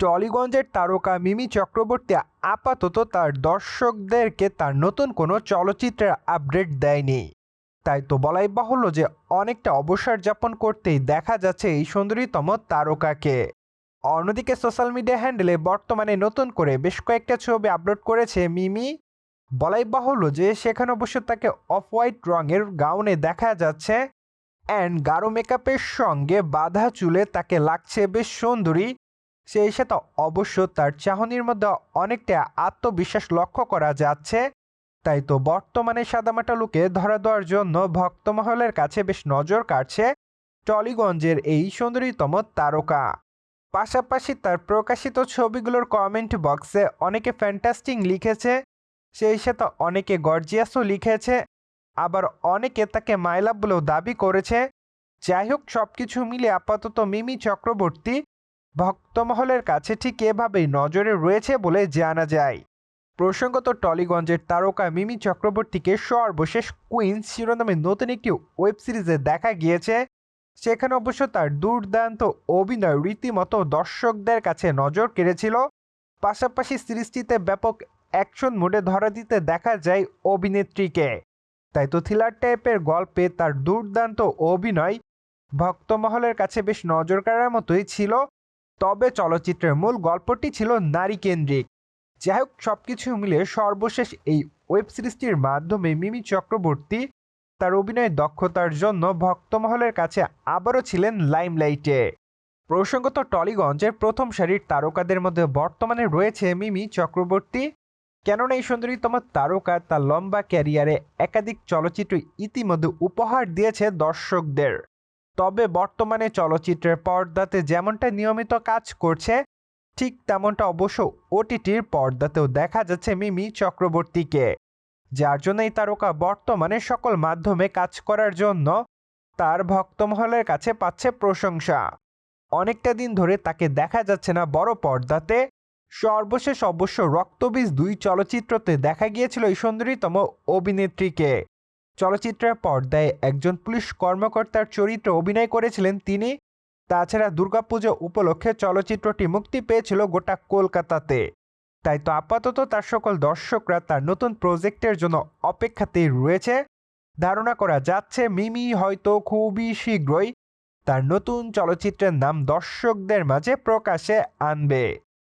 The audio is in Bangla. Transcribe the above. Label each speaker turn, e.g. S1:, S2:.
S1: টলিগঞ্জের তারকা মিমি চক্রবর্তী আপাতত তার দর্শকদেরকে তার নতুন কোনো চলচ্চিত্রের আপডেট দেয়নি। তাই তো বলাই বাহুল্য যে অনেকটা অবসর যাপন করতেই দেখা যাচ্ছে এই সুন্দরীতম তারকাকে। অন্যদিকে সোশ্যাল মিডিয়া হ্যান্ডেলে বর্তমানে নতুন করে বেশ কয়েকটা ছবি আপলোড করেছে মিমি। বলাই বাহুল্য যে সেখানে অবশ্য তাকে অফ হোয়াইট রঙের গাউনে দেখা যাচ্ছে, অ্যান্ড গাঢ় মেকআপের সঙ্গে বাঁধা চুলে তাকে লাগছে বেশ সুন্দরী। সেই সাথে অবশ্য তার চাহনির মধ্যে অনেকটা আত্মবিশ্বাস লক্ষ্য করা যাচ্ছে। তাই তো বর্তমানে সাদামাটা লুকে ধরা দেওয়ার জন্য ভক্তমহলের কাছে বেশ নজর কাটছে টলিগঞ্জের এই সুন্দরীতম তারকা। পাশাপাশি তার প্রকাশিত ছবিগুলোর কমেন্ট বক্সে অনেকে ফ্যান্টাস্টিং লিখেছে, সেই সাথে অনেকে গর্জিয়াসও লিখেছে, আবার অনেকে তাকে মাইলাভ বলেও দাবি করেছে। যাই হোক, সবকিছু মিলে আপাতত মিমি চক্রবর্তী ভক্তমহলের কাছে ঠিক এভাবেই নজরে রয়েছে বলে জানা যায়। প্রসঙ্গত, টলিগঞ্জের তারকা মিমি চক্রবর্তীকে সর্বশেষ কুইন্স শিরোনামে নতুন একটি ওয়েব সিরিজে দেখা গিয়েছে। সেখানে অবশ্য তার দুর্দান্ত অভিনয় রীতিমতো দর্শকদের কাছে নজর কেড়েছিল। পাশাপাশি সিরিজটিতে ব্যাপক অ্যাকশন মোডে ধরা দিতে দেখা যায় অভিনেত্রীকে। তাই তো থ্রিলার টাইপের গল্পে তার দুর্দান্ত অভিনয় ভক্তমহলের কাছে বেশ নজর কাড়ার মতোই ছিল। তবে চলচ্চিত্রের মূল গল্পটি ছিল নারী কেন্দ্রিক। যাই হোক, সবকিছু মিলে সর্বশেষ এই ওয়েব সিরিজটির মাধ্যমে মিমি চক্রবর্তী তার অভিনয়ের দক্ষতার জন্য ভক্তমহলের কাছে আবারও ছিলেন লাইমলাইটে। প্রসঙ্গত, টলিগঞ্জের প্রথম সারির তারকাদের মধ্যে বর্তমানে রয়েছে মিমি চক্রবর্তী। কেননা এই সুন্দরীতম তারকা তার লম্বা ক্যারিয়ারে একাধিক চলচ্চিত্র ইতিমধ্যে উপহার দিয়েছে দর্শকদের। তবে বর্তমানে চলচ্চিত্রের পর্দাতে যেমনটা নিয়মিত কাজ করছে, ঠিক তেমনটা অবশ্য ওটিটির পর্দাতেও দেখা যাচ্ছে মিমি চক্রবর্তীকে। যার জন্য এই তারকা বর্তমানে সকল মাধ্যমে কাজ করার জন্য তার ভক্তমহলের কাছে পাচ্ছে প্রশংসা। অনেকটা দিন ধরে তাকে দেখা যাচ্ছে না বড় পর্দাতে। সর্বশেষ অবশ্য রক্তবীজ 2 চলচ্চিত্রতে দেখা গিয়েছিল এই সুন্দরীতম অভিনেত্রীকে। চলচ্চিত্রের পর্দায় একজন পুলিশ কর্মকর্তার চরিত্রে অভিনয় করেছিলেন তিনি। তাছাড়া দুর্গাপূজা উপলক্ষে চলচ্চিত্রটি মুক্তি পেয়েছিল গোটা কলকাতাতে। তাই তো আপাতত তার সকল দর্শকরা তার নতুন প্রজেক্টের জন্য অপেক্ষাতেই রয়েছে। ধারণা করা যাচ্ছে মিমি হয়তো খুবই শীঘ্রই তার নতুন চলচ্চিত্রের নাম দর্শকদের মাঝে প্রকাশে আনবে।